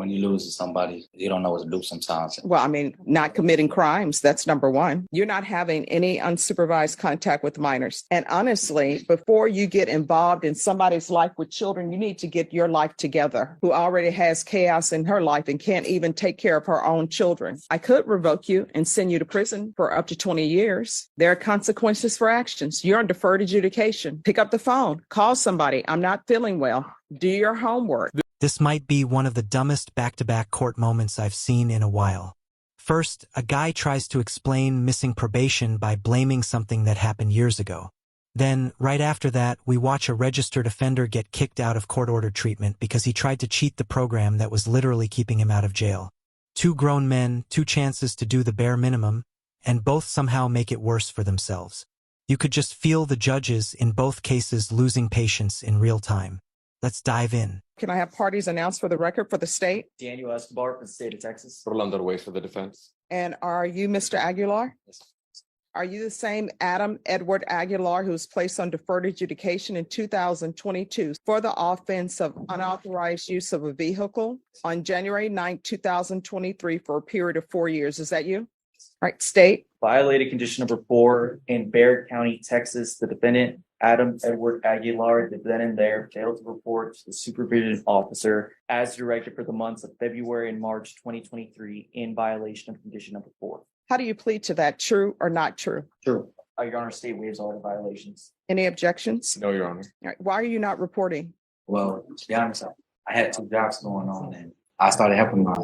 When you lose to somebody, you don't know what to do sometimes. Well, I mean, not committing crimes. That's number one. You're not having any unsupervised contact with minors. And honestly, before you get involved in somebody's life with children, you need to get your life together, who already has chaos in her life and can't even take care of her own children. I could revoke you and send you to prison for up to 20 years. There are consequences for actions. You're on deferred adjudication. Pick up the phone, call somebody. I'm not feeling well. Do your homework. This might be one of the dumbest back-to-back court moments I've seen in a while. First, a guy tries to explain missing probation by blaming something that happened years ago. Then, right after that, we watch a registered offender get kicked out of court-ordered treatment because he tried to cheat the program that was literally keeping him out of jail. Two grown men, two chances to do the bare minimum, and both somehow make it worse for themselves. You could just feel the judges in both cases losing patience in real time. Let's dive in. Can I have parties announced for the record for the state? Daniel Escobar from the state of Texas. Orlando Ruiz for the defense. And are you Mr. Aguilar? Yes. Are you the same Adam Edward Aguilar who was placed on deferred adjudication in 2022 for the offense of unauthorized use of a vehicle on January 9, 2023 for a period of 4 years? Is that you? All right, state. Violated condition number 4 in Baird County, Texas. The defendant, Adam Edward Aguilar, the then and there, failed to report to the supervision officer as directed for the months of February and March 2023 in violation of condition number 4. How do you plead to that? True or not true? True. Your Honor, state waives all the violations. Any objections? No, Your Honor. All right. Why are you not reporting? Well, to be honest, I had 2 jobs going on, and I started helping my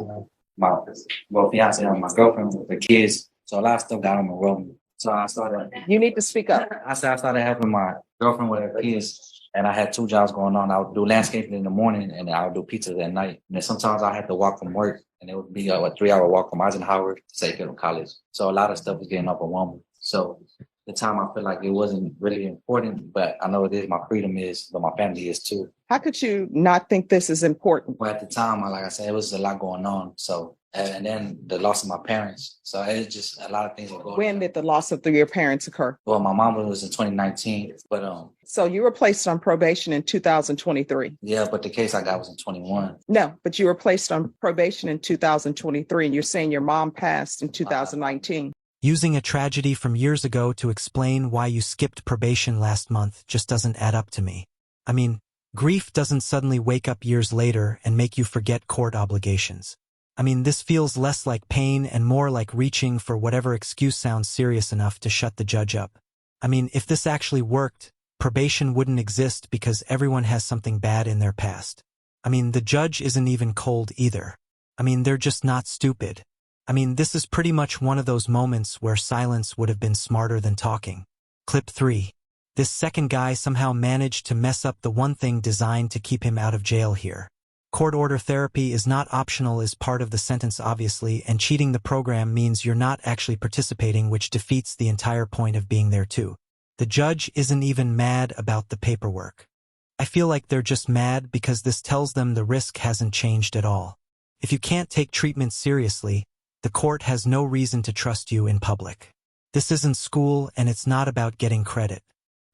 fiance and my girlfriend with the kids. So a lot of stuff got on my road. So I started. You need to speak up. I started helping my girlfriend with her kids, and I had 2 jobs going on. I would do landscaping in the morning, and I would do pizzas at night. And then sometimes I had to walk from work, and it would be a 3-hour walk from Eisenhower to Sacred College. So a lot of stuff was getting overwhelming. So the time I feel like it wasn't really important, but I know it is. My freedom is, but my family is too. How could you not think this is important? Well, at the time, like I said, it was a lot going on. So, and then the loss of my parents. So it's just a lot of things that go on. When did the loss of your parents occur? Well, my mom was in 2019, but So you were placed on probation in 2023. yeah, but the case I got was in 21. No, but you were placed on probation in 2023, and you're saying your mom passed in 2019. Using a tragedy from years ago to explain why you skipped probation last month just doesn't add up to me. I mean, grief doesn't suddenly wake up years later and make you forget court obligations. I mean, this feels less like pain and more like reaching for whatever excuse sounds serious enough to shut the judge up. I mean, if this actually worked, probation wouldn't exist because everyone has something bad in their past. I mean, the judge isn't even cold either. I mean, they're just not stupid. I mean, this is pretty much one of those moments where silence would have been smarter than talking. Clip 3. This second guy somehow managed to mess up the one thing designed to keep him out of jail here. Court order therapy is not optional as part of the sentence obviously, and cheating the program means you're not actually participating, which defeats the entire point of being there too. The judge isn't even mad about the paperwork. I feel like they're just mad because this tells them the risk hasn't changed at all. If you can't take treatment seriously, the court has no reason to trust you in public. This isn't school, and it's not about getting credit.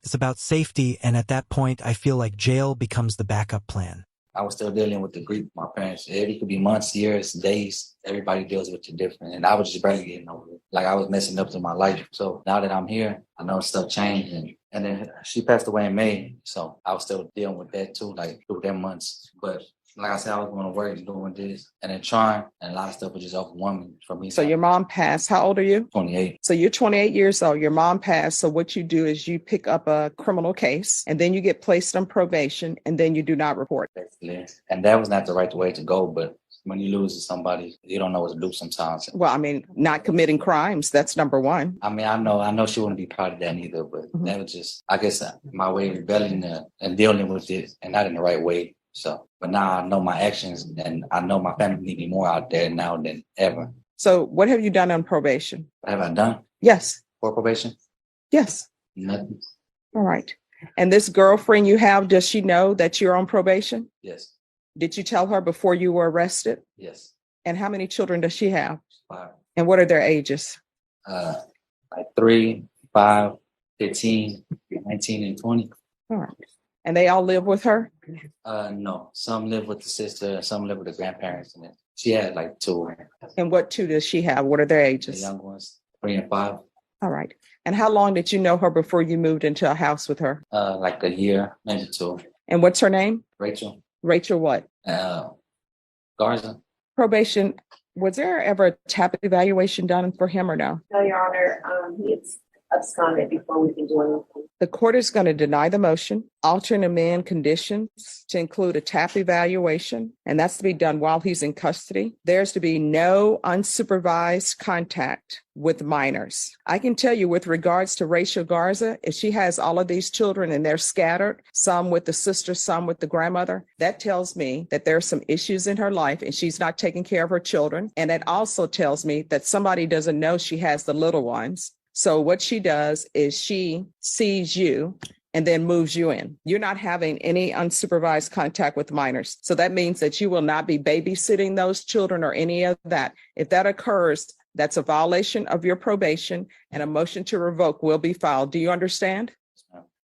It's about safety, and at that point, I feel like jail becomes the backup plan. I was still dealing with the grief of my parents. It could be months, years, days. Everybody deals with it different. And I was just barely getting over it. Like I was messing up to my life. So now that I'm here, I know stuff changed. And then she passed away in May. So I was still dealing with that too, like through them months. But like I said, I was going to work and doing this and then trying. And a lot of stuff was just overwhelming for me. So your mom passed. How old are you? 28. So you're 28 years old. Your mom passed. So what you do is you pick up a criminal case and then you get placed on probation and then you do not report. Basically. And that was not the right way to go. But when you lose to somebody, you don't know what to do sometimes. Well, I mean, not committing crimes. That's number one. I mean, I know she wouldn't be proud of that either. But that was just, I guess, my way of rebelling and dealing with it and not in the right way. So, but now I know my actions and I know my family need me more out there now than ever. So what have you done on probation? What have I done? Yes. For probation? Yes. Nothing. All right. And this girlfriend you have, does she know that you're on probation? Yes. Did you tell her before you were arrested? Yes. And how many children does she have? 5. And what are their ages? Like 3, 5, 15, 19, and 20. All right. And they all live with her? No, some live with the sister, some live with the grandparents, and then she had like two. And what two does she have? What are their The ages? young ones, 3 and 5. All right. And how long did you know her before you moved into a house with her? Like a year, maybe 2. And what's her name? Rachel, Rachel what? Garza. Probation. Was there ever a TAP evaluation done for him or no? No, Your Honor, he's absconded before we can do anything. The court is going to deny the motion, alter and amend conditions to include a TAP evaluation, and that's to be done while he's in custody. There's to be no unsupervised contact with minors. I can tell you with regards to Rachel Garza, if she has all of these children and they're scattered, some with the sister, some with the grandmother, that tells me that there's some issues in her life and she's not taking care of her children. And it also tells me that somebody doesn't know she has the little ones. So what she does is she sees you and then moves you in. You're not having any unsupervised contact with minors. So that means that you will not be babysitting those children or any of that. If that occurs, that's a violation of your probation and a motion to revoke will be filed. Do you understand?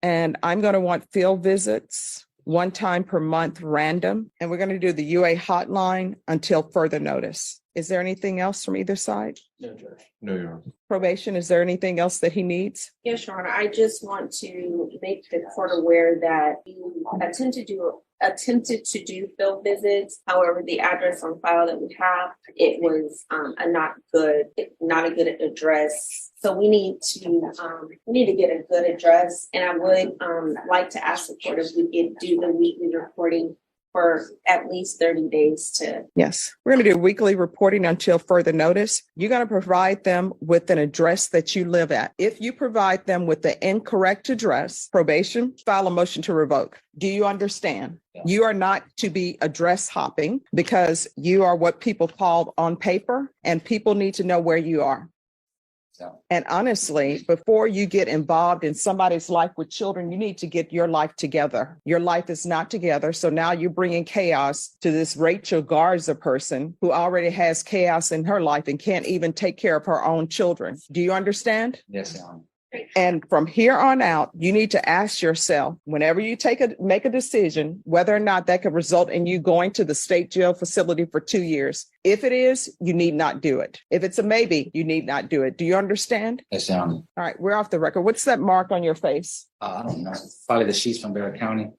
And I'm going to want field visits 1 time per month, random. And we're going to do the UA hotline until further notice. Is there anything else from either side? No, Judge. No, Your Honor. Probation, is there anything else that he needs? Yes, Your Honor, I just want to make the court aware that you attempted to do field visits. However, the address on file that we have, it was not a good address. So we need to get a good address. And I would like to ask the court if we could do the weekly reporting for at least 30 days to. Yes, we're going to do weekly reporting until further notice. You're going to provide them with an address that you live at. If you provide them with the incorrect address, probation, file a motion to revoke. Do you understand? Yeah. You are not to be address hopping because you are what people call on paper, and people need to know where you are. And honestly, before you get involved in somebody's life with children, you need to get your life together. Your life is not together. So now you're bringing chaos to this Rachel Garza person who already has chaos in her life and can't even take care of her own children. Do you understand? Yes, Your Honor. And from here on out, you need to ask yourself, whenever you make a decision, whether or not that could result in you going to the state jail facility for 2 years. If it is, you need not do it. If it's a maybe, you need not do it. Do you understand? Yes, Your Honor. All right, we're off the record. What's that mark on your face? I don't know. Probably the sheets from Bexar County.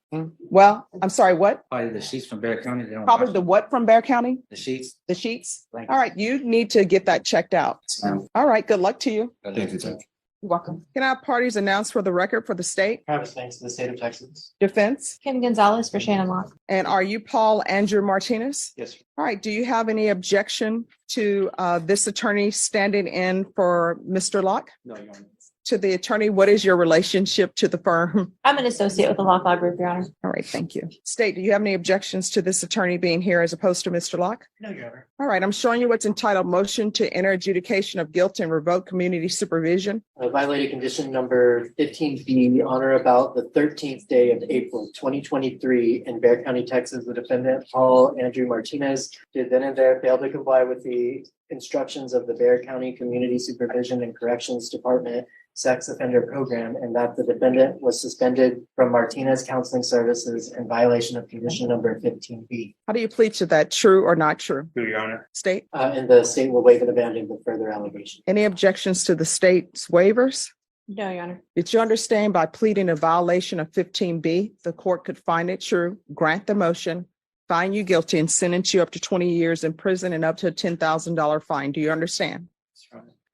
Well, I'm sorry, what? Probably the sheets from Bexar County. They don't Probably wash the what from Bexar County? the sheets. The sheets? Thank All right, you need to get that checked out. Yes, ma'am. All right, good luck to you. Thank you, Judge. You're welcome. Can I have parties announced for the record for the state? Travis Banks, the state of Texas. Defense? Kim Gonzalez for Shannon Locke. And are you Paul Andrew Martinez? Yes, sir. All right, do you have any objection to this attorney standing in for Mr. Locke? No, Your Honor. To the attorney, what is your relationship to the firm? I'm an associate with the Locke Law Group, Your Honor. All right, thank you. State, do you have any objections to this attorney being here as opposed to Mr. Locke? No, Your Honor. All right, I'm showing you what's entitled Motion to Enter Adjudication of Guilt and Revoke Community Supervision. Violated condition number 15B on or about the 13th day of April 2023 in Bexar County, Texas. The defendant, Paul Andrew Martinez, did then and there fail to comply with the instructions of the Bexar County Community Supervision and Corrections Department sex offender program, and that the defendant was suspended from Martinez Counseling Services in violation of condition number 15B. How do you plead to that? True or not true? True, Your Honor. State, And the state will waive and abandon the further allegation. any objections to the state's waivers? No, Your Honor. Did you understand by pleading a violation of 15B, the court could find it true, grant the motion, find you guilty, and sentence you up to 20 years in prison and up to a $10,000 fine? Do you understand?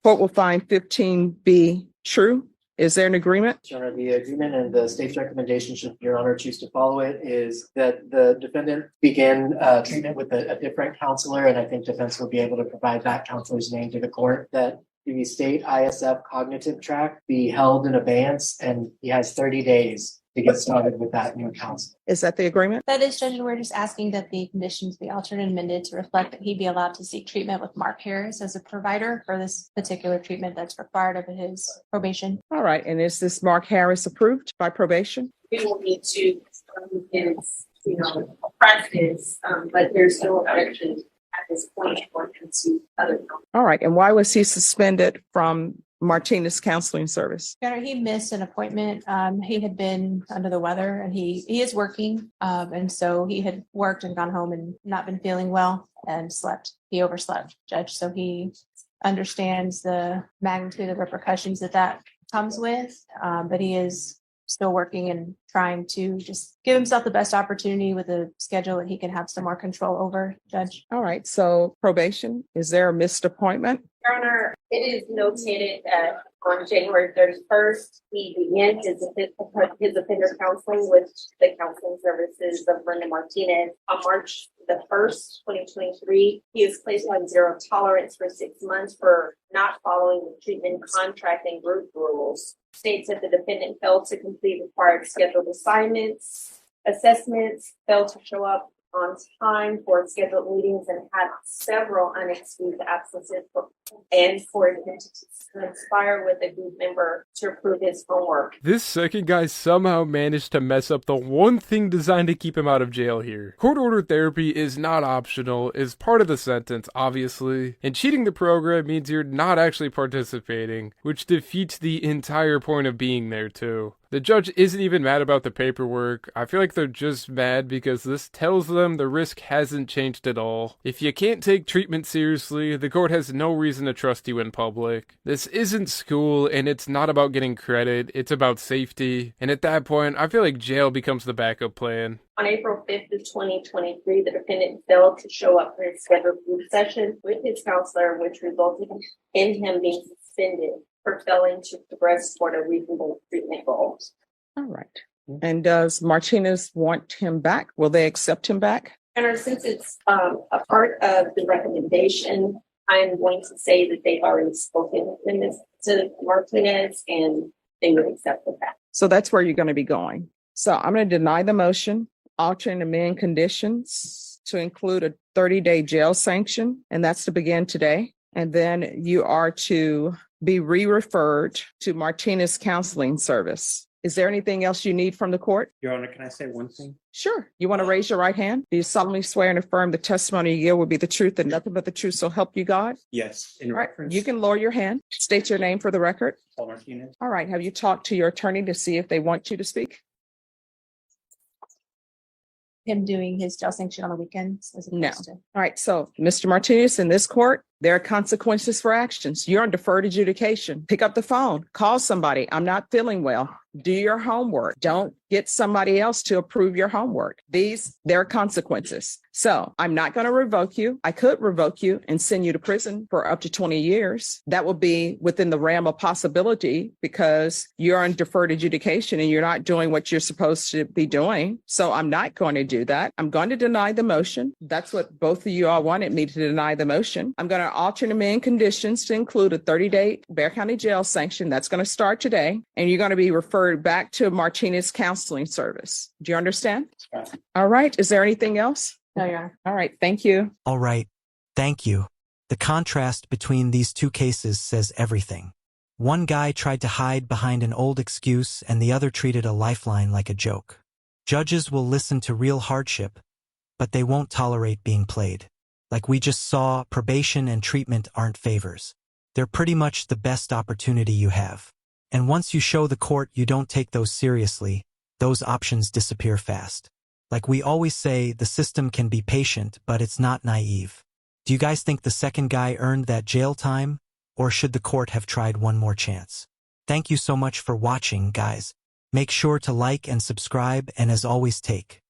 Court will find 15B true. Is there an agreement? Your Honor, the agreement and the state's recommendation, should Your Honor choose to follow it, is that the defendant begin treatment with a different counselor, and I think defense will be able to provide that counselor's name to the court, that the state ISF cognitive track be held in abeyance, and he has 30 days to get started with that new counselor. Is that the agreement? That is, Judge, and we're just asking that the conditions be altered and amended to reflect that he be allowed to seek treatment with Mark Harris as a provider for this particular treatment that's required of his probation. All right. And is this Mark Harris approved by probation? We will need to his, practice, but there's no objection at this point for him to other. All right. And why was he suspended from Martinez Counseling Service? Your Honor, he missed an appointment. He had been under the weather and he is working. And so he had worked and gone home and not been feeling well and slept. He overslept, Judge. So he understands the magnitude of repercussions that comes with, but he is still working and trying to just give himself the best opportunity with a schedule that he can have some more control over, Judge. All right. So probation, is there a missed appointment? Your Honor, it is notated that on January 31st, he began his offender counseling with the counseling services of Brenda Martinez. On March the 1st, 2023, he was placed on zero tolerance for 6 months for not following the treatment contract and group rules. States that the defendant failed to complete required scheduled assignments, assessments, failed to show up on time for scheduled meetings, and had several unexcused absences for him to conspire with a group member to approve his homework. This second guy somehow managed to mess up the one thing designed to keep him out of jail here. Court-ordered therapy is not optional, is part of the sentence, obviously, and cheating the program means you're not actually participating, which defeats the entire point of being there too. The judge isn't even mad about the paperwork. I feel like they're just mad because this tells them the risk hasn't changed at all. If you can't take treatment seriously, the court has no reason to trust you in public. This isn't school, and it's not about getting credit, it's about safety. And at that point, I feel like jail becomes the backup plan. On April 5th of 2023, the defendant failed to show up for his scheduled group session with his counselor, which resulted in him being suspended for failing to progress toward a reasonable treatment goal. All right. And does Martinez want him back? Will they accept him back? And since it's a part of the recommendation, I'm going to say that they've already spoken to Martinez and they would accept it back. So that's where you're going to be going. So I'm going to deny the motion, alter and amend conditions to include a 30-day jail sanction, and that's to begin today. And then you are to be re-referred to Martinez Counseling Service. Is there anything else you need from the court? Your Honor, can I say one thing? Sure. You want to raise your right hand? Do you solemnly swear and affirm the testimony you give will be the truth and nothing but the truth, so help you God? Yes. In All right. reference You can lower your hand. State your name for the record. Paul Martinez. All right. Have you talked to your attorney to see if they want you to speak? Him doing his jail sanction on the weekends as No. opposed to. All right. So, Mr. Martinez, in this court, there are consequences for actions. You're on deferred adjudication. Pick up the phone. Call somebody. I'm not feeling well. Do your homework. Don't get somebody else to approve your homework. There are consequences. So I'm not going to revoke you. I could revoke you and send you to prison for up to 20 years. That will be within the realm of possibility because you're on deferred adjudication and you're not doing what you're supposed to be doing. So I'm not going to do that. I'm going to deny the motion. That's what both of you all wanted me to deny the motion. I'm going to alter and amend conditions to include a 30-day Bexar County jail sanction. That's going to start today. And you're going to be referred back to Martinez Counseling Service. Do you understand? All right. Is there anything else? No, Your Honor. All right. Thank you. All right. Thank you. The contrast between these two cases says everything. One guy tried to hide behind an old excuse and the other treated a lifeline like a joke. Judges will listen to real hardship, but they won't tolerate being played. Like we just saw, probation and treatment aren't favors. They're pretty much the best opportunity you have. And once you show the court you don't take those seriously, those options disappear fast. Like we always say, the system can be patient, but it's not naive. Do you guys think the second guy earned that jail time? Or should the court have tried one more chance? Thank you so much for watching, guys. Make sure to like and subscribe, and as always, take